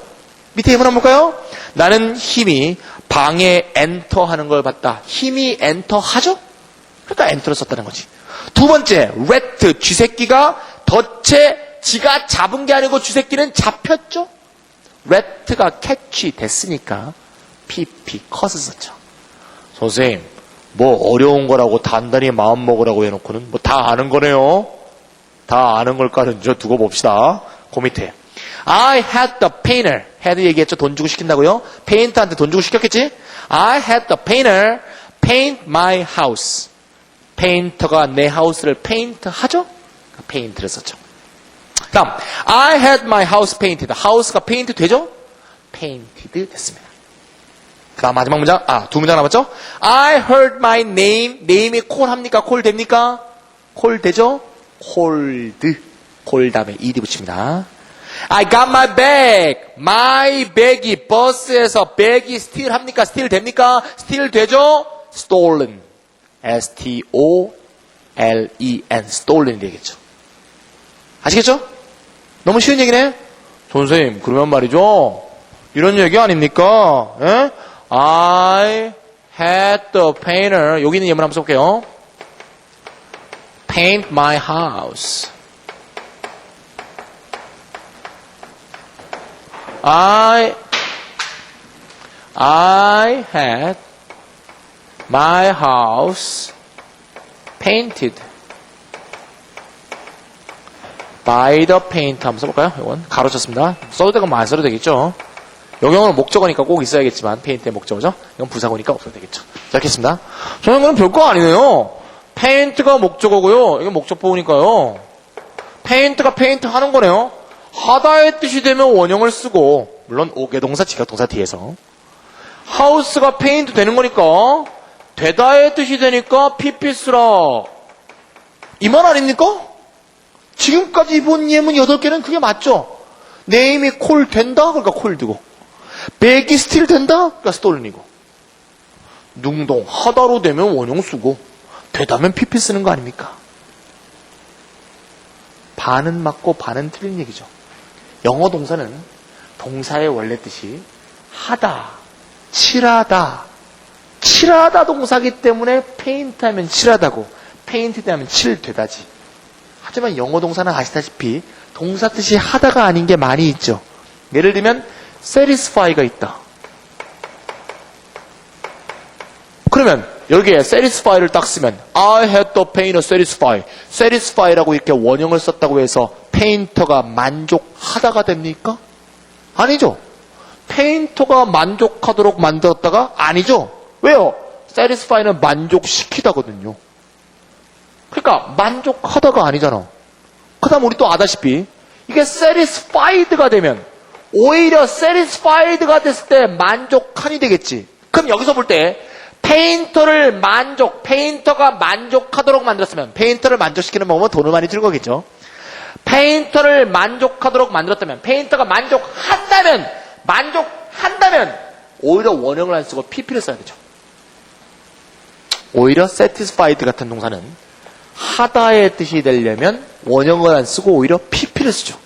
Speaker 1: 밑에 예문 한번 볼까요? 나는 힘이 방에 엔터하는 걸 봤다. 힘이 엔터하죠? 그러니까 엔터를 썼다는 거지. 두 번째, rat, 쥐새끼가 덫에 지가 잡은 게 아니고 쥐새끼는 잡혔죠? rat가 catch 됐으니까 pp, 컷을 썼죠. 선생님, 뭐 어려운 거라고 단단히 마음 먹으라고 해놓고는 뭐 다 아는 거네요. 다 아는 걸까는 저 두고 봅시다. 그 밑에 I had the painter. had 얘기했죠. 돈 주고 시킨다고요. 페인터한테 돈 주고 시켰겠지. I had the painter paint my house. 페인터가 내 하우스를 페인트 하죠. 페인트를 썼죠. 다음 I had my house painted. 하우스가 페인트 되죠. painted 됐습니다. 그 다음 마지막 문장, 두 문장 남았죠? I heard my name. name이 콜 합니까? 콜 됩니까? 콜 되죠? called. 콜 다음에 ed 붙입니다. I got my bag. my bag이 버스에서 bag이 steal 합니까? steal 됩니까? steal 되죠? stolen. stolen. stolen 되겠죠. 아시겠죠? 너무 쉬운 얘기네? 선생님, 그러면 말이죠. 이런 얘기 아닙니까? 예? I had the painter, 여기 있는 예문 한번 써볼게요. paint my house. I had my house painted by the painter. 한번 써볼까요? 이건 가로 쳤습니다. 써도 되고 안 써도 되겠죠. 영어는 목적어니까 꼭 있어야겠지만 페인트의 목적어죠. 이건 부사고니까 없어도 되겠죠. 자, 이렇겠습니다. 저는 이건 별거 아니네요. 페인트가 목적어고요. 이건 목적보호니까요. 페인트가 페인트 하는 거네요. 하다의 뜻이 되면 원형을 쓰고, 물론 오개동사, 직역동사 뒤에서. 하우스가 페인트 되는 거니까 되다의 뜻이 되니까 PP 쓰라. 이 말 아닙니까? 지금까지 본 예문 8개는 그게 맞죠? 네임이 콜 된다? 그러니까 콜 두고. 백이 스틸 된다? 그러니까 스톨린이고. 능동, 하다로 되면 원형 쓰고, 되다면 PP 쓰는 거 아닙니까? 반은 맞고 반은 틀린 얘기죠. 영어 동사는 동사의 원래 뜻이 하다, 칠하다, 칠하다 동사기 때문에 페인트 하면 칠하다고, 페인트 하면 칠되다지. 하지만 영어 동사는 아시다시피 동사 뜻이 하다가 아닌 게 많이 있죠. 예를 들면 satisfy가 있다. 그러면 여기에 satisfy를 딱 쓰면 I had the painter satisfy. satisfy라고 이렇게 원형을 썼다고 해서 페인터가 만족하다가 됩니까? 아니죠. 페인터가 만족하도록 만들었다가 아니죠. 왜요? satisfy는 만족시키다거든요. 그러니까 만족하다가 아니잖아. 그 다음 우리 또 아다시피 이게 satisfied가 되면 오히려 satisfied가 됐을 때 만족한이 되겠지. 그럼 여기서 볼 때 페인터가 만족하도록 만들었으면, 페인터를 만족시키는 방법은 돈을 많이 들고 거겠죠. 페인터를 만족하도록 만들었다면, 페인터가 만족한다면, 오히려 원형을 안 쓰고 PP를 써야 되죠. 오히려 satisfied 같은 동사는 하다의 뜻이 되려면 원형을 안 쓰고 오히려 PP를 쓰죠.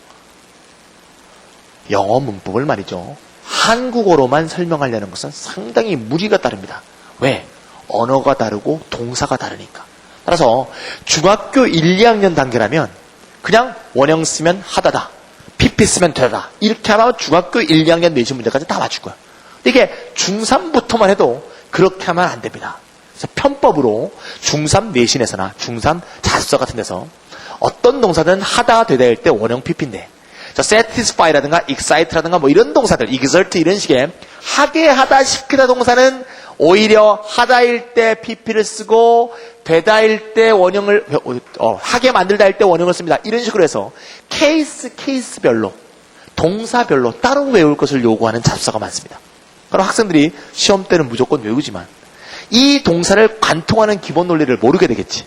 Speaker 1: 영어 문법을 말이죠. 한국어로만 설명하려는 것은 상당히 무리가 따릅니다. 왜? 언어가 다르고 동사가 다르니까. 따라서 중학교 1, 2학년 단계라면 그냥 원형 쓰면 하다다, PP 쓰면 되다. 이렇게 하면 중학교 1, 2학년 내신 문제까지 다 맞출 거야. 이게 중3부터만 해도 그렇게 하면 안 됩니다. 그래서 편법으로 중3 내신에서나 중3 자습서 같은 데서 어떤 동사든 하다가 되다일 때 원형 PP인데 satisfy라든가 excite라든가 뭐 이런 동사들, exert 이런 식의 하게 하다 시키다 동사는 오히려 하다일 때 PP를 쓰고 되다일 때 원형을 하게 만들다일 때 원형을 씁니다. 이런 식으로 해서 케이스별로 동사별로 따로 외울 것을 요구하는 잡서가 많습니다. 그럼 학생들이 시험 때는 무조건 외우지만 이 동사를 관통하는 기본 논리를 모르게 되겠지.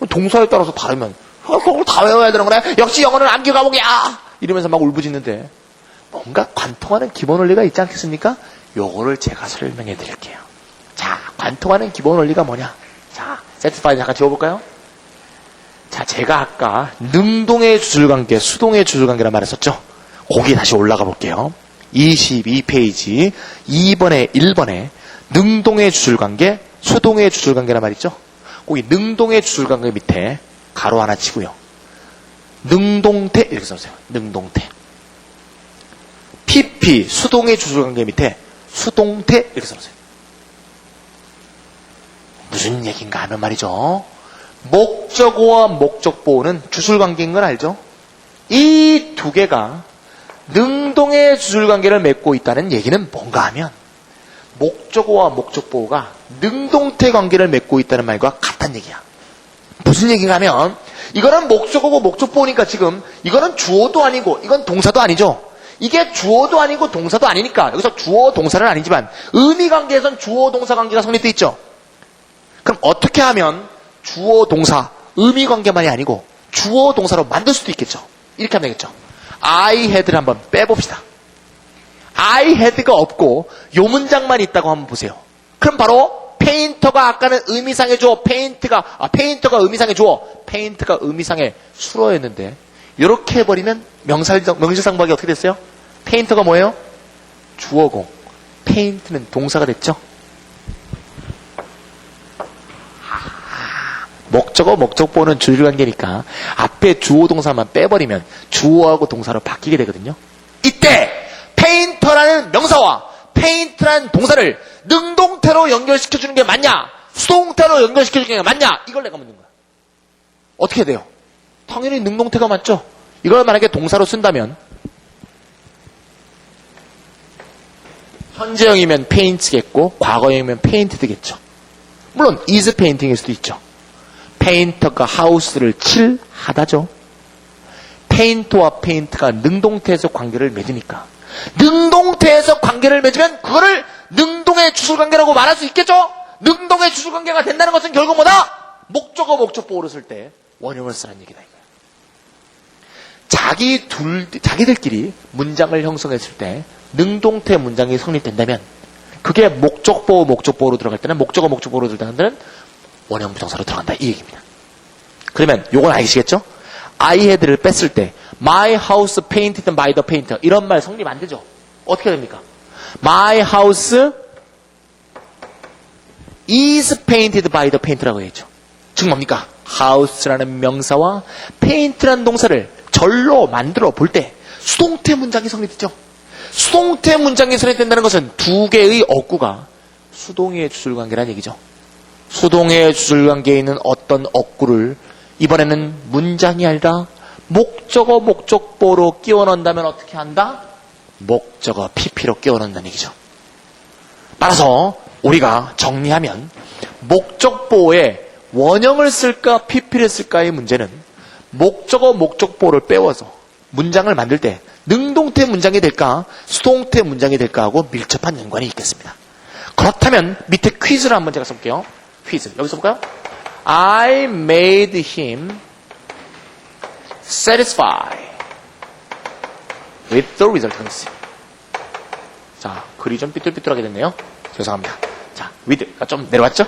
Speaker 1: 동사에 따라서 다르면 그걸 다 외워야 되는 거네. 역시 영어는 암기 과목이야. 이러면서 막 울부짖는데 뭔가 관통하는 기본 원리가 있지 않겠습니까? 요거를 제가 설명해 드릴게요. 자, 관통하는 기본 원리가 뭐냐? 자, satisfy 잠깐 지워볼까요? 자, 제가 아까 능동의 주술관계, 수동의 주술관계란 말을 썼죠? 거기에 다시 올라가 볼게요. 22페이지 2번에 1번에 능동의 주술관계, 수동의 주술관계란 말 있죠? 거기 능동의 주술관계 밑에 가로 하나 치고요. 능동태 이렇게 써주세요. 능동태. PP 수동의 주술관계 밑에 수동태 이렇게 써주세요. 무슨 얘기인가 하면 말이죠. 목적어와 목적보호는 주술관계인 건 알죠? 이 두 개가 능동의 주술관계를 맺고 있다는 얘기는 뭔가 하면 목적어와 목적보호가 능동태 관계를 맺고 있다는 말과 같다는 얘기야. 무슨 얘기인가 하면 이거는 목적어고 목적보호니까 지금 이거는 주어도 아니고 이건 동사도 아니죠. 이게 주어도 아니고 동사도 아니니까 여기서 주어 동사는 아니지만 의미관계에선 주어 동사 관계가 성립돼 있죠. 그럼 어떻게 하면 주어 동사 의미관계만이 아니고 주어 동사로 만들 수도 있겠죠. 이렇게 하면 되겠죠. I had를 한번 빼봅시다. I had가 없고 요 문장만 있다고 한번 보세요. 그럼 바로 페인터가 아까는 의미상의 주어, 페인터가 의미상의 주어, 페인트가 의미상의 수로였는데 이렇게 해버리면 명실상부하기 어떻게 됐어요? 페인터가 뭐예요? 주어고 페인트는 동사가 됐죠? 목적어, 목적보호는 주술관계니까 앞에 주어 동사만 빼버리면 주어하고 동사로 바뀌게 되거든요. 이때 페인터라는 명사와 페인트라는 동사를 능동태로 연결시켜주는 게 맞냐? 수동태로 연결시켜주는 게 맞냐? 이걸 내가 묻는 거야. 어떻게 돼요? 당연히 능동태가 맞죠? 이걸 만약에 동사로 쓴다면 현재형이면 paints겠고 과거형이면 painted겠죠. 물론 is painting일 수도 있죠. 페인터가 하우스를 칠하다죠. 페인터와 페인트가 능동태에서 관계를 맺으니까 능동태에서 관계를 맺으면 그거를 능동의 주술관계라고 말할 수 있겠죠? 능동의 주술관계가 된다는 것은 결국 뭐다? 목적어 목적보호를 쓸 때 원형을 쓰라는 얘기다. 자기들끼리 문장을 형성했을 때 능동태 문장이 성립된다면 그게 목적보호 목적보호로 들어갈 때는 목적어 목적보호로 들어갈 때는 원형 부정사로 들어간다 이 얘기입니다. 그러면 요건 아시겠죠? I had를 뺐을 때 My house painted by the painter 이런 말 성립 안 되죠? 어떻게 됩니까? My house is painted by the painter라고 했죠. 즉 뭡니까? house라는 명사와 paint라는 동사를 절로 만들어 볼 때 수동태 문장이 성립되죠. 수동태 문장이 성립된다는 것은 두 개의 어구가 수동의 주술관계라는 얘기죠. 수동의 주술관계에 있는 어떤 어구를 이번에는 문장이 아니라 목적어 목적보로 끼워 넣는다면 어떻게 한다? 목적어 PP로 끼워 넣는다는 얘기죠. 따라서 우리가 정리하면 목적보에 원형을 쓸까 PP를 쓸까의 문제는 목적어 목적보를 빼워서 문장을 만들 때 능동태 문장이 될까 수동태 문장이 될까 하고 밀접한 연관이 있겠습니다. 그렇다면 밑에 퀴즈를 한번 제가 써볼게요. 퀴즈 여기 써볼까요? I made him satisfied with the result. 자, 글이 좀 삐뚤삐뚤하게 됐네요. 죄송합니다. 자, with가 좀 내려왔죠?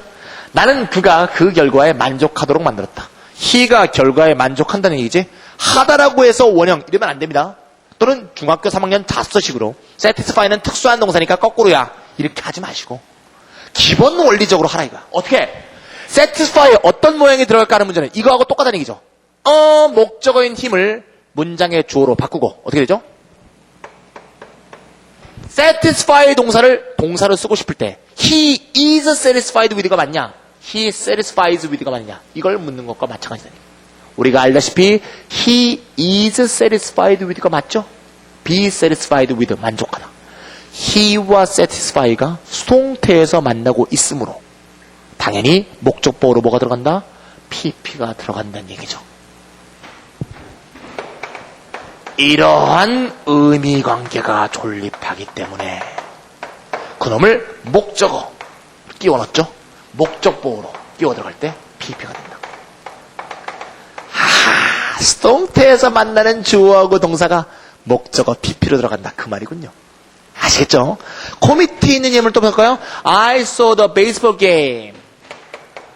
Speaker 1: 나는 그가 그 결과에 만족하도록 만들었다. he가 결과에 만족한다는 얘기지 하다라고 해서 원형 이러면 안 됩니다. 또는 중학교 3학년 자습서식으로 satisfy는 특수한 동사니까 거꾸로야 이렇게 하지 마시고 기본 원리적으로 하라 이거야. 어떻게? satisfy 어떤 모양이 들어갈까 하는 문제는 이거하고 똑같다는 얘기죠. 목적어인 힘을 문장의 주어로 바꾸고 어떻게 되죠? satisfy 동사를 쓰고 싶을 때 he is satisfied with가 맞냐? he satisfies with가 맞냐? 이걸 묻는 것과 마찬가지다. 우리가 알다시피 he is satisfied with가 맞죠? be satisfied with 만족하다. he와 satisfy가 수동태에서 만나고 있으므로 당연히 목적보호로 뭐가 들어간다? pp가 들어간다는 얘기죠. 이러한 의미관계가 존립하기 때문에 그놈을 목적어 끼워 넣었죠. 목적보호로 끼워 들어갈 때 pp가 된다. 수동태에서 만나는 주어하고 동사가 목적어 pp로 들어간다 그 말이군요. 아시겠죠? 그 밑에 있는 예문을 또 볼까요? I saw the baseball game.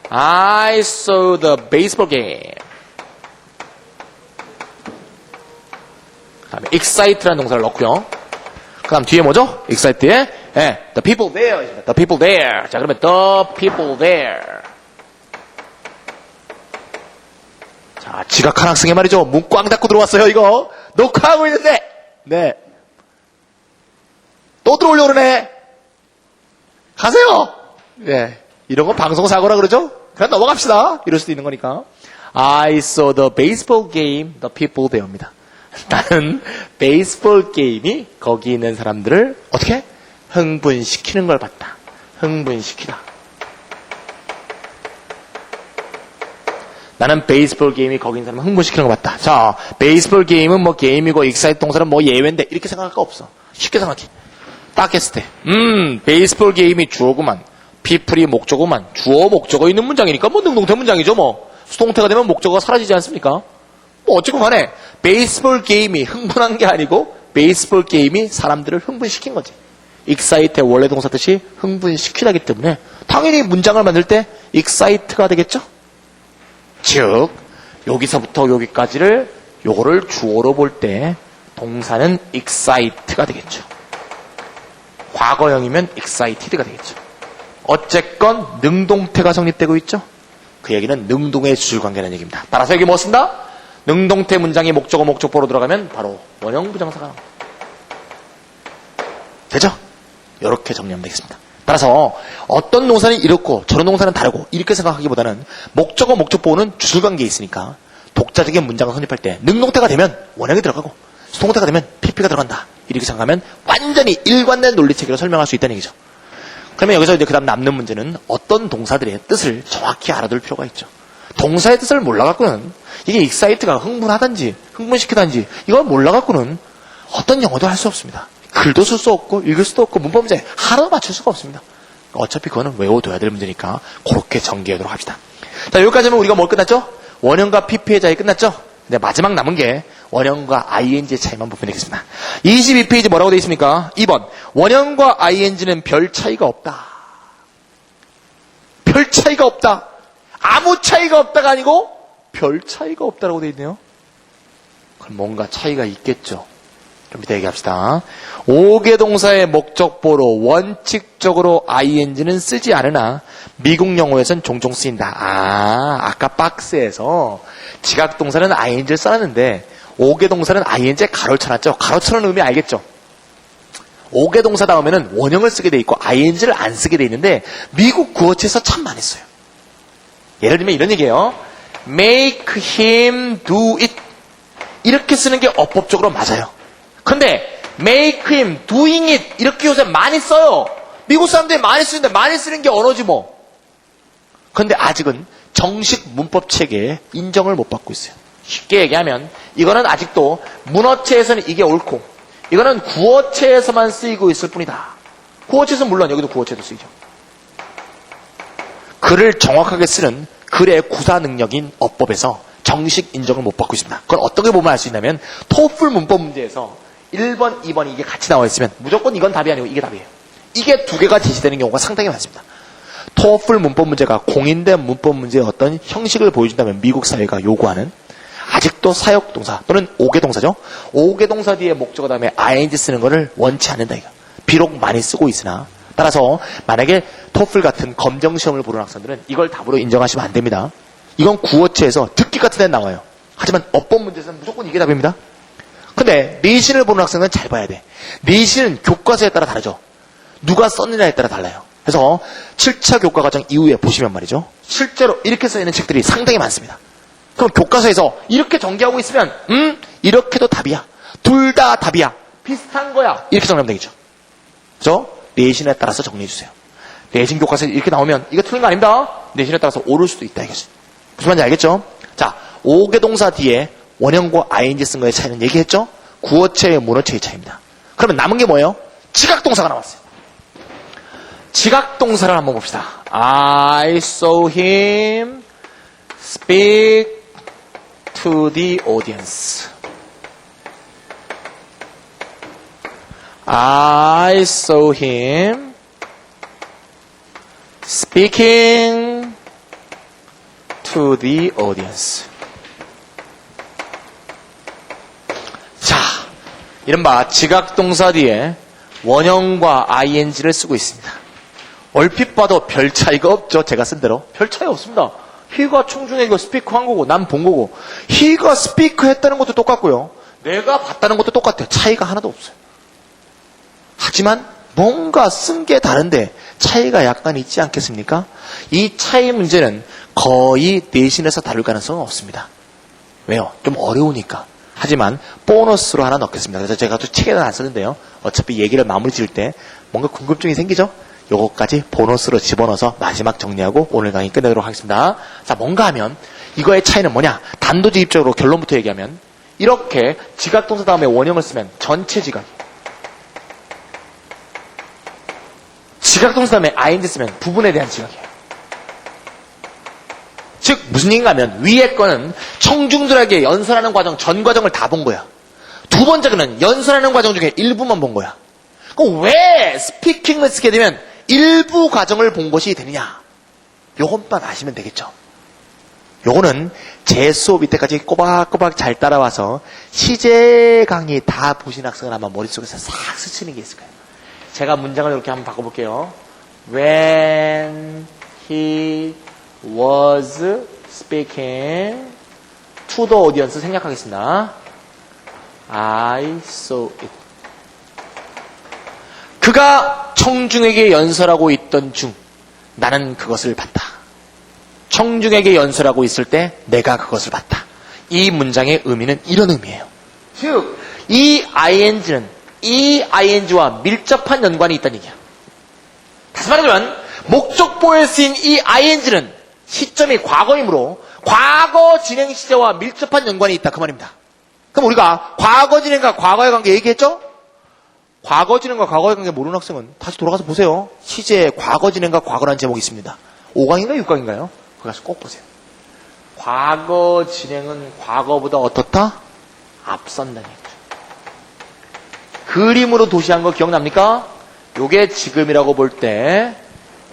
Speaker 1: I saw the baseball game. 그 다음에 excite라는 동사를 넣고요. 그 다음 뒤에 뭐죠? excite에 the people there. The people there. 자, 그러면 the people there. 자, 지각한 학생의 말이죠. 문 꽝 닫고 들어왔어요, 이거. 녹화하고 있는데. 네. 또 들어오려고 그러네. 가세요. 네. 이런 거 방송사고라 그러죠? 그냥 넘어갑시다. 이럴 수도 있는 거니까. I saw the baseball game, the people there입니다. 나는 베이스볼 게임이 거기 있는 사람들을 어떻게? 흥분시키는 걸 봤다. 흥분시키다. 나는 베이스볼 게임이 거기 있는 사람을 흥분시키는 걸 봤다. 자, 베이스볼 게임은 뭐 게임이고 익사이트 동사는 뭐 예외인데 이렇게 생각할 거 없어. 쉽게 생각해. 딱 했을 때 베이스볼 게임이 주어구만. people이 목적어구만. 주어 목적어 있는 문장이니까 뭐 능동태 문장이죠 뭐. 수동태가 되면 목적어가 사라지지 않습니까? 뭐 어쨌건 간에 베이스볼 게임이 흥분한 게 아니고 베이스볼 게임이 사람들을 흥분시킨 거지. excite의 원래 동사 뜻이 흥분시키다기 때문에 당연히 문장을 만들 때 excite가 되겠죠. 즉 여기서부터 여기까지를 요거를 주어로 볼 때 동사는 excite가 되겠죠. 과거형이면 excited가 되겠죠. 어쨌건 능동태가 성립되고 있죠. 그 얘기는 능동의 주술관계라는 얘기입니다. 따라서 여기 뭐 쓴다? 능동태 문장이 목적어 목적보로 들어가면 바로 원형 부정사가 나옵니다. 되죠? 이렇게 정리하면 되겠습니다. 따라서 어떤 동사는 이렇고 저런 동사는 다르고 이렇게 생각하기보다는 목적어 목적보는 주술관계에 있으니까 독자적인 문장을 선입할 때 능동태가 되면 원형이 들어가고 수동태가 되면 PP가 들어간다. 이렇게 생각하면 완전히 일관된 논리체계로 설명할 수 있다는 얘기죠. 그러면 여기서 이제 그 다음 남는 문제는 어떤 동사들의 뜻을 정확히 알아둘 필요가 있죠. 동사의 뜻을 몰라갖고는 이게 익사이트가 흥분하든지 흥분시키든지 이걸 몰라갖고는 어떤 영어도 할 수 없습니다. 글도 쓸 수 없고 읽을 수도 없고 문법 문제 하나도 맞출 수가 없습니다. 어차피 그거는 외워둬야 될 문제니까 그렇게 전개하도록 합시다. 자, 여기까지 하면 우리가 뭘 끝났죠? 원형과 PP의 차이 끝났죠? 근데 마지막 남은 게 원형과 ing의 차이만 보면 되겠습니다. 22페이지 뭐라고 되어 있습니까? 2번 원형과 ing는 별 차이가 없다. 별 차이가 없다. 아무 차이가 없다가 아니고 별 차이가 없다라고 되어 있네요. 그럼 뭔가 차이가 있겠죠. 좀 이따 얘기합시다. 5개 동사의 목적보로 원칙적으로 ing는 쓰지 않으나 미국 영어에선 종종 쓰인다. 아까 박스에서 지각동사는 ing를 써놨는데 5개 동사는 ing에 가로를 쳐놨죠. 가로 쳐놓은 의미 알겠죠? 5개 동사 다음에는 원형을 쓰게 돼 있고 ing를 안 쓰게 돼 있는데 미국 구어체에서 참 많이 써요. 예를 들면 이런 얘기예요. Make him do it. 이렇게 쓰는 게 어법적으로 맞아요. 근데 make him doing it 이렇게 요새 많이 써요. 미국 사람들이 많이 쓰는데 많이 쓰는 게 언어지 뭐. 근데 아직은 정식 문법 체계에 인정을 못 받고 있어요. 쉽게 얘기하면 이거는 아직도 문어체에서는 이게 옳고 이거는 구어체에서만 쓰이고 있을 뿐이다. 구어체에서는 물론 여기도 구어체도 쓰이죠. 글을 정확하게 쓰는 글의 구사 능력인 어법에서 정식 인정을 못 받고 있습니다. 그건 어떻게 보면 알 수 있냐면 토플 문법 문제에서 1번, 2번 이게 같이 나와 있으면 무조건 이건 답이 아니고 이게 답이에요. 이게 두 개가 제시되는 경우가 상당히 많습니다. 토플 문법 문제가 공인된 문법 문제의 어떤 형식을 보여준다면 미국 사회가 요구하는 아직도 사역동사 또는 5개 동사죠. 5개 동사 뒤에 목적어 다음에 ing 쓰는 거를 원치 않는다. 이거. 비록 많이 쓰고 있으나 따라서 만약에 토플 같은 검정시험을 보는 학생들은 이걸 답으로 인정하시면 안 됩니다. 이건 구어체에서 듣기 같은 데 나와요. 하지만 어법 문제에서는 무조건 이게 답입니다. 근데 내신을 보는 학생은 잘 봐야 돼. 내신은 교과서에 따라 다르죠. 누가 썼느냐에 따라 달라요. 그래서 7차 교과과정 이후에 보시면 말이죠. 실제로 이렇게 써있는 책들이 상당히 많습니다. 그럼 교과서에서 이렇게 전개하고 있으면 이렇게도 답이야. 둘 다 답이야. 비슷한 거야. 이렇게 정리하면 되겠죠. 그래서 내신에 따라서 정리해 주세요. 내신 교과서에 이렇게 나오면 이거 틀린 거 아닙니다. 내신에 따라서 오를 수도 있다 이거지. 무슨 말인지 알겠죠? 자, 5개 동사 뒤에 원형과 ing 쓴 거의 차이는 얘기했죠? 구어체의 문어체의 차이입니다. 그러면 남은 게 뭐예요? 지각동사가 나왔어요. 지각동사를 한번 봅시다. I saw him speak to the audience. I saw him speaking to the audience. 자, 이른바 지각동사 뒤에 원형과 ing를 쓰고 있습니다. 얼핏 봐도 별 차이가 없죠. 제가 쓴 대로. 별 차이 없습니다. he가 청중에 이거 스피커 한 거고 난 본 거고 he가 스피커 했다는 것도 똑같고요. 내가 봤다는 것도 똑같아요. 차이가 하나도 없어요. 하지만 뭔가 쓴 게 다른데 차이가 약간 있지 않겠습니까? 이 차이 문제는 거의 내신에서 다룰 가능성은 없습니다. 왜요? 좀 어려우니까. 하지만 보너스로 하나 넣겠습니다. 그래서 제가 또 책에는 안 쓰는데요. 어차피 얘기를 마무리 지을 때 뭔가 궁금증이 생기죠? 요거까지 보너스로 집어넣어서 마지막 정리하고 오늘 강의 끝내도록 하겠습니다. 자, 뭔가 하면 이거의 차이는 뭐냐? 단도직입적으로 결론부터 얘기하면 이렇게 지각동사 다음에 원형을 쓰면 전체 지각. 지각동사 다음에 ing 쓰면 부분에 대한 지각이에요. 즉 무슨 얘기인가 하면 위에 거는 청중들에게 연설하는 과정 전 과정을 다 본 거야. 두 번째 거는 연설하는 과정 중에 일부만 본 거야. 그럼 왜 스피킹을 쓰게 되면 일부 과정을 본 것이 되느냐? 요것만 아시면 되겠죠. 요거는 제 수업 이때까지 꼬박꼬박 잘 따라와서 시제 강의 다 보신 학생은 아마 머릿속에서 싹 스치는 게 있을 거예요. 제가 문장을 이렇게 한번 바꿔볼게요. When he was speaking to the audience 생략하겠습니다. I saw it. 그가 청중에게 연설하고 있던 중 나는 그것을 봤다. 청중에게 연설하고 있을 때 내가 그것을 봤다. 이 문장의 의미는 이런 의미예요. 즉, 이 ing는 이 ing와 밀접한 연관이 있다는 얘기야. 다시 말하자면 목적보에 쓰인 이 ing는 시점이 과거이므로 과거 진행 시제와 밀접한 연관이 있다 그 말입니다. 그럼 우리가 과거 진행과 과거의 관계 얘기했죠? 과거 진행과 과거의 관계 모르는 학생은 다시 돌아가서 보세요. 시제에 과거 진행과 과거라는 제목이 있습니다. 5강인가요? 6강인가요? 거기 가서 꼭 보세요. 과거 진행은 과거보다 어떻다? 앞선다는 얘기죠. 그림으로 도시한 거 기억납니까? 요게 지금이라고 볼 때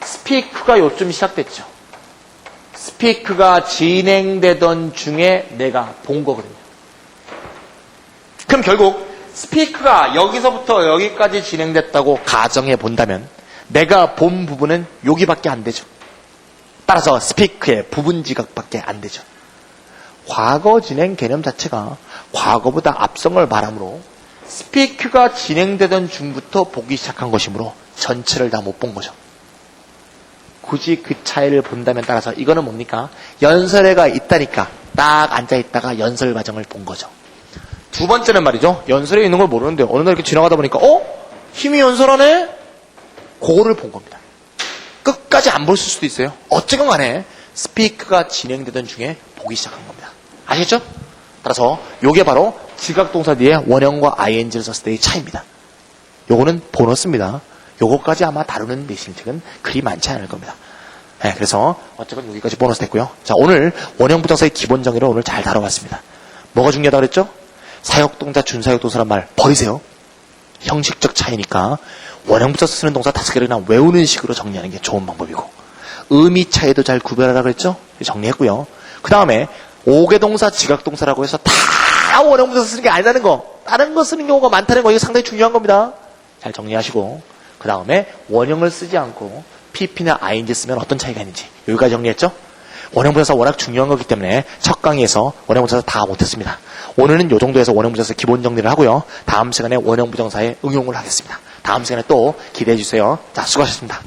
Speaker 1: 스피크가 요쯤 시작됐죠. 스피크가 진행되던 중에 내가 본 거거든요. 그럼 결국 스피크가 여기서부터 여기까지 진행됐다고 가정해 본다면 내가 본 부분은 여기밖에 안 되죠. 따라서 스피크의 부분 지각밖에 안 되죠. 과거 진행 개념 자체가 과거보다 앞성을 말하므로 스피크가 진행되던 중부터 보기 시작한 것이므로 전체를 다 못 본 거죠. 굳이 그 차이를 본다면 따라서 이거는 뭡니까? 연설회가 있다니까 딱 앉아있다가 연설 과정을 본 거죠. 두 번째는 말이죠. 연설에 있는 걸 모르는데 어느 날 이렇게 지나가다 보니까 힘이 연설하네? 그거를 본 겁니다. 끝까지 안 볼 수도 있어요. 어쨌건 간에 스피크가 진행되던 중에 보기 시작한 겁니다. 아시겠죠? 따라서 요게 바로 지각동사 뒤에 원형과 ing를 썼을 때의 차이입니다. 요거는 보너스입니다. 요거까지 아마 다루는 리스닝책은 그리 많지 않을 겁니다. 네, 그래서 어쨌건 여기까지 보너스 됐고요. 자, 오늘 원형부정사의 기본 정의를 오늘 잘 다뤄봤습니다. 뭐가 중요하다고 그랬죠? 사역동사, 준사역동사란 말 버리세요. 형식적 차이니까 원형부정사 쓰는 동사 5개를 그냥 외우는 식으로 정리하는 게 좋은 방법이고 의미 차이도 잘 구별하라고 그랬죠? 정리했고요. 그 다음에 5개 동사, 지각동사라고 해서 다 원형부정사 쓰는 게 아니라는 거, 다른 거 쓰는 경우가 많다는 거, 이거 상당히 중요한 겁니다. 잘 정리하시고 그 다음에 원형을 쓰지 않고 pp나 ing 쓰면 어떤 차이가 있는지 여기까지 정리했죠? 원형부정사 워낙 중요한 거기 때문에 첫 강의에서 원형부정사 다 못했습니다. 오늘은 이 정도에서 원형부정사 기본 정리를 하고요. 다음 시간에 원형부정사의 응용을 하겠습니다. 다음 시간에 또 기대해 주세요. 자, 수고하셨습니다.